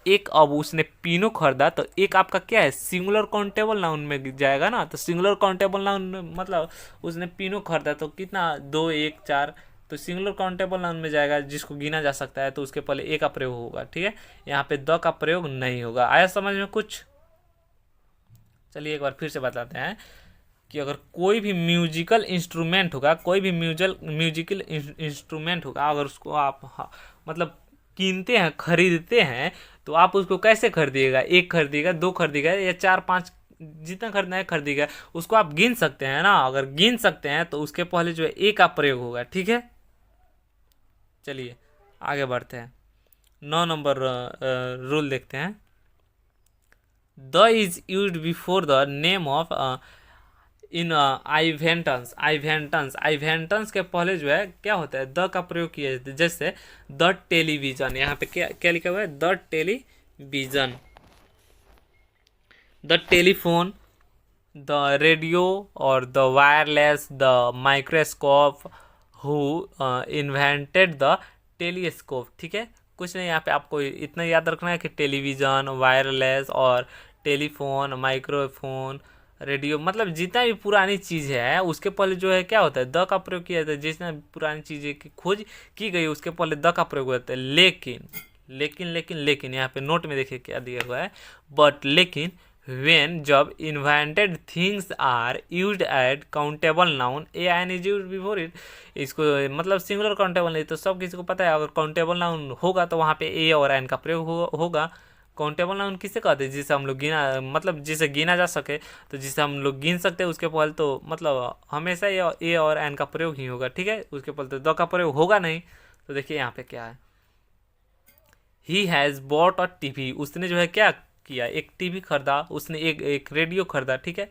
एक, अब उसने पिनो खरीदा, तो एक आपका क्या है, सिंगुलर काउंटेबल नाउन में जाएगा ना। तो सिंगुलर काउंटेबल नाउन मतलब उसने पिनो खरीदा, तो कितना, 2, 1, 4, तो सिंगुलर काउंटेबल नाउन में जाएगा जिसको गिना जा सकता है, तो उसके पहले ए का प्रयोग होगा, ठीक है। यहाँ पे द का प्रयोग नहीं होगा। आया समझ में कुछ? चलिए एक बार फिर से बताते हैं कि अगर कोई भी म्यूजिकल इंस्ट्रूमेंट होगा, कोई भी म्यूजिकल इंस्ट्रूमेंट होगा, अगर उसको आप मतलब कीनते हैं, खरीदते हैं, तो आप उसको कैसे खरीदिएगा, एक खरीदिएगा, 2 खरीदिएगा या 4, 5, जितना खरीदना है खरीदिएगा, उसको आप गिन सकते हैं ना। अगर गिन सकते हैं तो उसके पहले जो है ए का प्रयोग होगा, ठीक है। चलिए आगे बढ़ते हैं, 9 नंबर रूल देखते हैं, the is use before the name of inventions, inventions, inventions के पहले जो है क्या होता है, द का प्रयोग किया जाता है। जैसे द टेलीविजन, यहाँ पे क्या क्या लिखा हुआ है, the television, the telephone, the radio और the wireless, the microscope, who invented the telescope, ठीक है। कुछ नहीं, यहाँ पे आपको इतना याद रखना है कि टेलीविज़न, वायरलेस और टेलीफोन, माइक्रोफोन, रेडियो, मतलब जितना भी पुरानी चीज़ है उसके पहले जो है क्या होता है, द का प्रयोग किया जाता है। जितना पुरानी चीज़ें की खोज की गई उसके पहले द का प्रयोग होता है। लेकिन लेकिन लेकिन लेकिन यहाँ पे नोट में देखिए क्या दिया हुआ है, बट लेकिन when जब invented things are used at countable noun a an is used before it, इसको मतलब सिंगुलर काउंटेबल नहीं, तो सब किसी को पता है अगर काउंटेबल नाउन होगा तो वहाँ पे ए और एन का प्रयोग होगा। काउंटेबल नाउन किसे कहते हैं, जिसे हम लोग गिना, मतलब जिसे गिना जा सके, तो जिसे हम लोग गिन सकते हैं उसके पहले तो मतलब हमेशा ए और एन का प्रयोग ही होगा, ठीक है। उसके पहले तो द का प्रयोग होगा नहीं। तो देखिए यहाँ पे क्या है, he has bought a TV, उसने जो है क्या किया, एक टीवी खरीदा, उसने एक रेडियो खरीदा, ठीक है।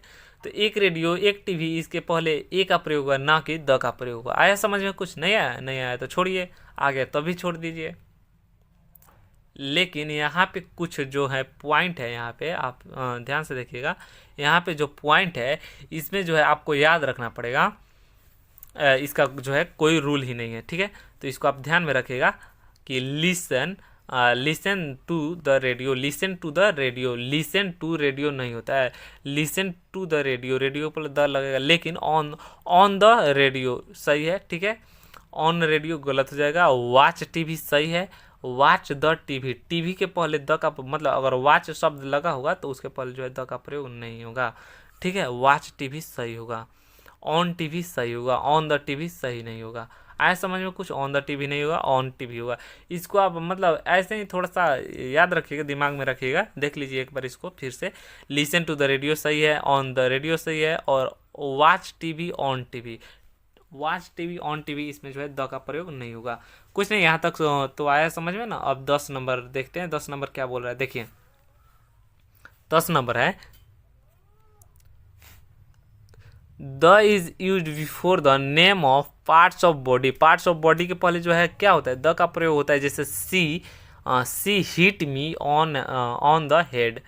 तो एक रेडियो, एक टीवी, इसके पहले ए का प्रयोग हुआ, ना कि द का प्रयोग हुआ। आया समझ में कुछ? नहीं आया, नहीं आया तो छोड़िए, आ गया तो भी छोड़ दीजिए। लेकिन यहाँ पे कुछ जो है पॉइंट है, यहाँ पे आप ध्यान से देखिएगा, यहाँ पे जो पॉइंट है इसमें जो है आपको याद रखना पड़ेगा, इसका जो है कोई रूल ही नहीं है, ठीक है। तो इसको आप ध्यान में रखिएगा कि listen to the radio, listen to the radio, listen to radio नहीं होता है, listen to the radio, radio पर द लगेगा, लेकिन ऑन द रेडियो सही है, ठीक है। ऑन रेडियो गलत हो जाएगा। वॉच टीवी सही है। वॉच द टीवी, टीवी के पहले द का मतलब अगर वॉच शब्द लगा होगा तो उसके पहले जो है द का प्रयोग नहीं होगा। ठीक है, वॉच टीवी सही होगा। ऑन टीवी सही होगा। ऑन द टीवी सही नहीं होगा। आए समझ में कुछ? ऑन द टीवी नहीं होगा, ऑन टीवी होगा। इसको आप मतलब ऐसे ही थोड़ा सा याद रखिएगा, दिमाग में रखिएगा। देख लीजिए एक बार इसको फिर से। लिसन टू द रेडियो सही है, ऑन द रेडियो सही है, और watch TV on TV, watch TV on TV इसमें जो है द का प्रयोग नहीं होगा। कुछ नहीं, यहाँ तक तो आया समझ में ना। अब 10 नंबर देखते हैं। 10 नंबर क्या बोल रहा है, देखिए 10 नंबर है the is use before the name of parts of body. Parts of body के पहले जो है क्या होता है, द का प्रयोग होता है। जैसे she hit me on the head.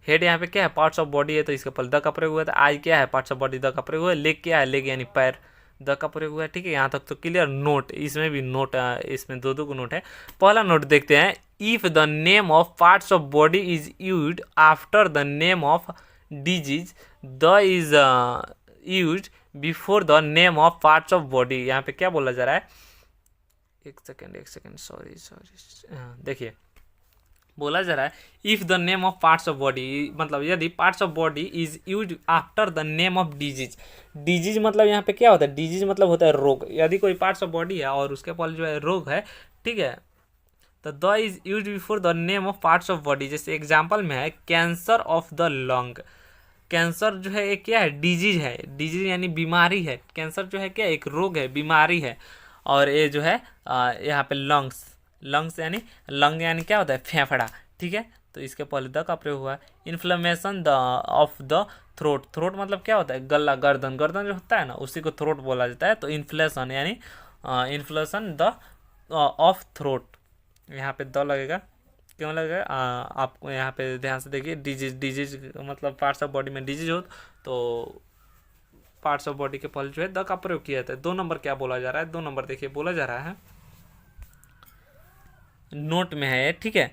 Head यहाँ पे क्या है, पार्ट्स ऑफ बॉडी है, तो इसके पहले द का प्रयोग हुआ था। आई क्या है, पार्ट्स ऑफ बॉडी, द का प्रयोग हुआ है। लेग क्या है, लेग यानी पैर, द का प्रयोग हुआ है। ठीक है, यहाँ तक तो क्लियर। नोट, इसमें भी नोट, इसमें दो को नोट है। पहला नोट देखते हैं। If the name of parts of body is used after the name of disease, the is used before the name of parts of body. यहाँ पे क्या बोला जा रहा है, एक सेकेंड, सॉरी, देखिए बोला जा रहा है if the name of parts of body, मतलब यदि parts of body is use after the name of disease. Disease मतलब यहाँ पे क्या होता है, डिजीज मतलब होता है रोग। यदि कोई पार्ट्स ऑफ बॉडी है और उसके पास जो है रोग है, ठीक है, तो the is use before the name of parts of body. जैसे एग्जाम्पल में है cancer of the lung. Cancer जो है एक क्या है, डिजीज है। डिजीज यानी बीमारी है। कैंसर जो है क्या, एक रोग है, बीमारी है। और ये जो है यहाँ पे लंग्स, लंग्स यानी लंग यानी क्या होता है, फेफड़ा। ठीक है, तो इसके पहले द का प्रयोग हुआ है। Inflammation the of the throat. Throat मतलब क्या होता है, गला, गर्दन। गर्दन जो होता है ना उसी को थ्रोट बोला जाता है। तो इन्फ्लेशन यानी इन्फ्लेशन द ऑफ थ्रोट, यहाँ पे द लगेगा। क्यों लगेगा, आपको यहाँ पे ध्यान से देखिए। डिजीज, डिजीज मतलब पार्ट्स ऑफ बॉडी में डिजीज हो तो पार्ट्स ऑफ बॉडी के पहले जो है द का प्रयोग किया जाता है। 2 नंबर क्या बोला जा रहा है, 2 नंबर देखिए बोला जा रहा है, नोट में है, ठीक है।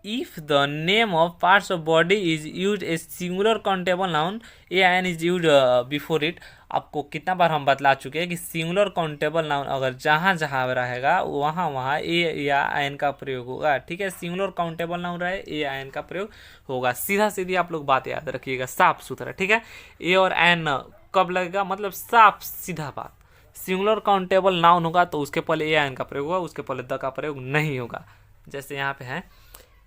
If the name of parts of body is use a singular countable noun, a an is use before it. आपको कितना बार हम बतला चुके हैं कि सिंगुलर काउंटेबल नाउन अगर जहाँ जहाँ रहेगा वहाँ वहाँ ए या एन का प्रयोग होगा। ठीक है, सिंगुलर काउंटेबल नाउन रहे, ए या एन का प्रयोग होगा। सीधा सीधी आप लोग बात याद रखिएगा, साफ सुथरा। ठीक है, ए और एन कब लगेगा, मतलब साफ सीधा बात। सिंगुलर काउंटेबल नाउन होगा तो उसके पहले ए एन का प्रयोग होगा, उसके पहले द का प्रयोग नहीं होगा। जैसे यहाँ पे है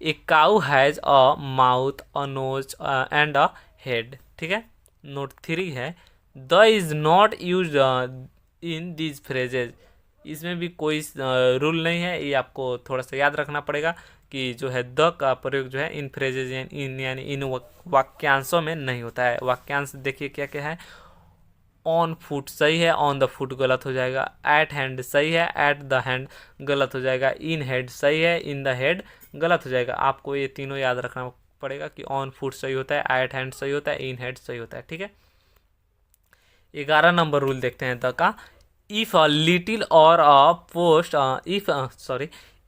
a cow has a mouth, a knows and a head. ठीक है, नोट 3 है the is not use in these phrases. इसमें भी कोई रूल नहीं है, ये आपको थोड़ा सा याद रखना पड़ेगा कि जो है द का प्रयोग जो है इन फ्रेजेज यानी इन वाक्यांशों में नहीं होता है। वाक्यांश देखिए क्या क्या है। ऑन फुट सही है, ऑन द फुट गलत हो जाएगा। एट हैंड सही है, एट द हैंड गलत हो जाएगा। इन हेड सही है, इन द हेड गलत हो जाएगा। आपको ये तीनों याद रखना पड़ेगा कि ऑन फुट सही होता है, एट हैंड सही होता है, इन हेड सही होता है। ठीक है, 11 नंबर रूल देखते हैं द का। इफ अ लिटिल और a post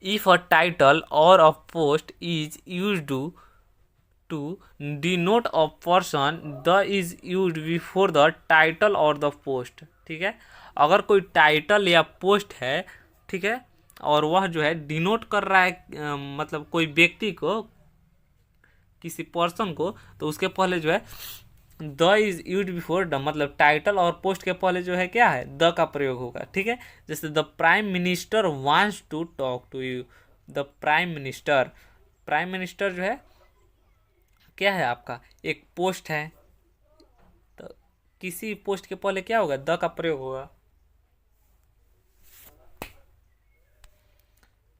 if a title और a post is used to denote a person, the is used before the title or the post। ठीक है, अगर कोई टाइटल या पोस्ट है, ठीक है, और वह जो है डिनोट कर रहा है मतलब कोई व्यक्ति को, किसी पर्सन को, तो उसके पहले जो है the is use before the, मतलब टाइटल और पोस्ट के पहले जो है क्या है, द का प्रयोग होगा। ठीक है, जैसे the prime minister wants to talk to you. The prime minister, prime minister जो है क्या है आपका, एक पोस्ट है, तो किसी पोस्ट के पहले क्या होगा, द का प्रयोग होगा।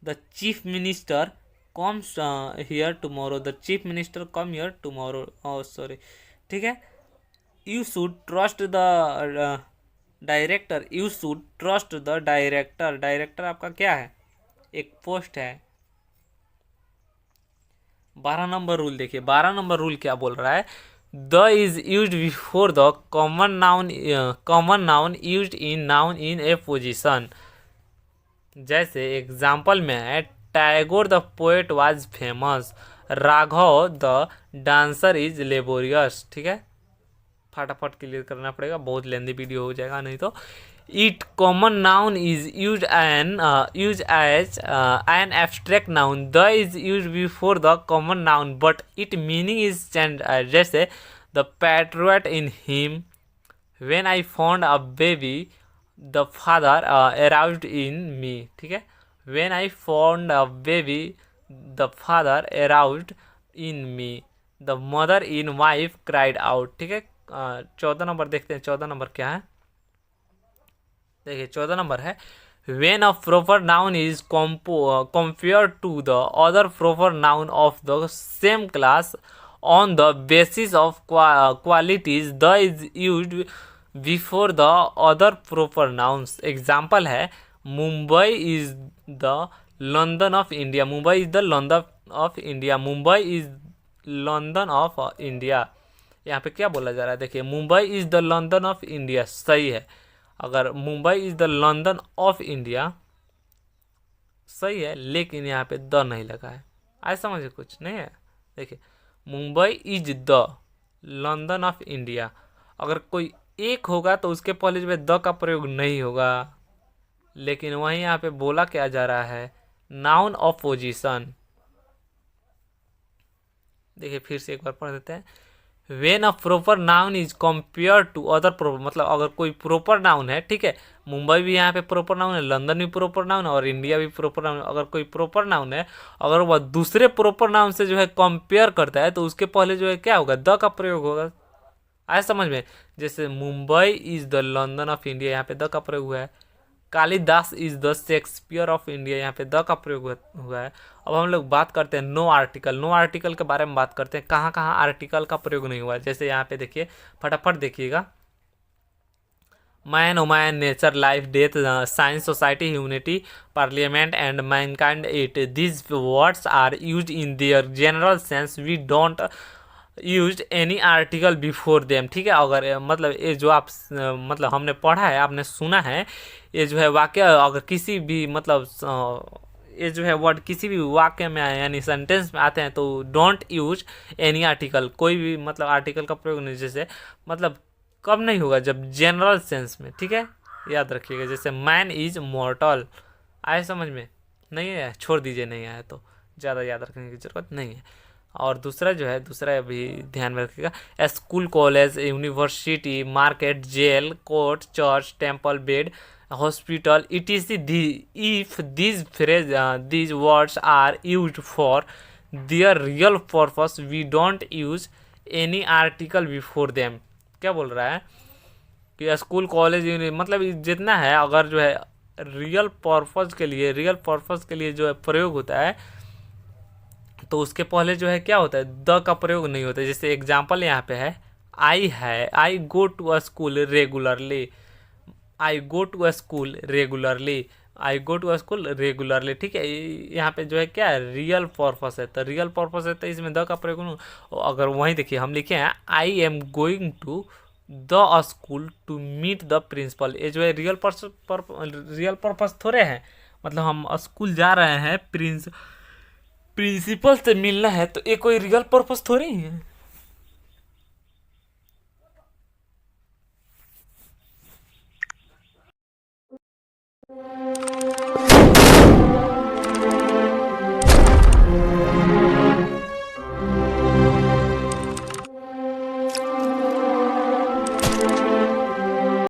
The chief minister comes here tomorrow, the chief minister come here tomorrow, sorry. ठीक है, you should trust the director, you should trust the director. Director आपका क्या है, एक पोस्ट है। 12 नंबर रूल देखिए, 12 नंबर रूल क्या बोल रहा है, the is use before the common noun use in noun in A position. जैसे एग्जाम्पल में है Tagore the poet was famous, Raghav the dancer is laborious. ठीक है, फटाफट क्लियर करना पड़ेगा, बहुत लेंदी वीडियो हो जाएगा नहीं तो। It common noun is used as an abstract noun. The is used before the common noun, but its meaning is changed. जैसे the patriot in him. When I found a baby, the father aroused in me. ठीक है, when I found a baby, the father aroused in me. The mother in wife cried out. ठीक है, 14 number देखते हैं। 14 number क्या है, देखिए 14 number है when a proper noun is compared to the other proper noun of the same class on the basis of qualities, the is used before the other proper nouns. Example है Mumbai is the London of India. Mumbai is the London of India. Mumbai is London of India. यहाँ पे क्या बोला जा रहा है, देखिए Mumbai is the London of India सही है। अगर Mumbai is the London of India सही है, लेकिन यहाँ पे द नहीं लगा है। आज समझिए, कुछ नहीं है। देखिए Mumbai is the London of India, अगर कोई एक होगा तो उसके पहले जो है द का प्रयोग नहीं होगा, लेकिन वहीं यहाँ पे बोला क्या जा रहा है, नाउन ऑफ पोजीशन। देखिए फिर से एक बार पढ़ देते हैं। When a proper noun is compare to other proper, मतलब अगर कोई प्रॉपर नाउन है, ठीक है, मुंबई भी यहाँ पे प्रॉपर नाउन है, लंदन भी प्रॉपर नाउन है और इंडिया भी प्रॉपर नाउन है। अगर कोई प्रॉपर नाउन है, अगर वह दूसरे प्रॉपर नाउन से जो है कंपेयर करता है तो उसके पहले जो है क्या होगा, द का प्रयोग होगा। आया समझ में। जैसे Mumbai is the London of India, यहाँ पे द का प्रयोग हुआ है। Kalidas is the Shakespeare of India, यहाँ पे द का प्रयोग हुआ है। अब हम लोग बात करते हैं नो आर्टिकल। नो आर्टिकल के बारे में बात करते हैं, कहाँ कहाँ आर्टिकल का प्रयोग नहीं हुआ है। जैसे यहाँ पे देखिए, फटाफट देखिएगा। Man, woman, nature, life, death, science, society, humanity, parliament and mankind it, these words are used in their general sense, we don't use any article before them. ठीक है, अगर मतलब ये जो आप मतलब हमने पढ़ा है, आपने सुना है, ये जो है वाक्य अगर किसी भी मतलब ये जो है वर्ड किसी भी वाक्य में यानी सेंटेंस में आते हैं तो डोंट यूज एनी आर्टिकल, कोई भी मतलब आर्टिकल का प्रयोग नहीं। जैसे मतलब कब नहीं होगा, जब जनरल सेंस में। ठीक है, याद रखिएगा। जैसे मैन इज मॉर्टल, आए समझ में, नहीं है छोड़ दीजिए, नहीं आया तो ज़्यादा याद रखने की जरूरत नहीं है। और दूसरा जो है, दूसरा भी ध्यान में रखिएगा। School, college, university, market, jail, court, church, temple, bed, hospital, etc. If these phrase these words are used for their real purpose, we don't use any article before them. क्या बोल रहा है कि स्कूल, कॉलेज, मतलब जितना है, अगर जो है रियल पर्पस के लिए जो है प्रयोग होता है तो उसके पहले जो है क्या होता है, द का प्रयोग नहीं होता है। जैसे एग्जाम्पल यहाँ पे है, I go to a school regularly. I go to a school regularly, I go to a school regularly. ठीक है, यहाँ पे जो है क्या है, रियल पर्पस है, तो रियल पर्पस है तो इसमें द का प्रयोग नहीं। अगर वहीं देखिए हम लिखे हैं, I am going to the school to meet the principal, ये जो है रियल पर्पस थोड़े हैं, मतलब हम स्कूल जा रहे हैं प्रिंसिपल से मिलना है, तो ये कोई रियल पर्पस थोड़ी है।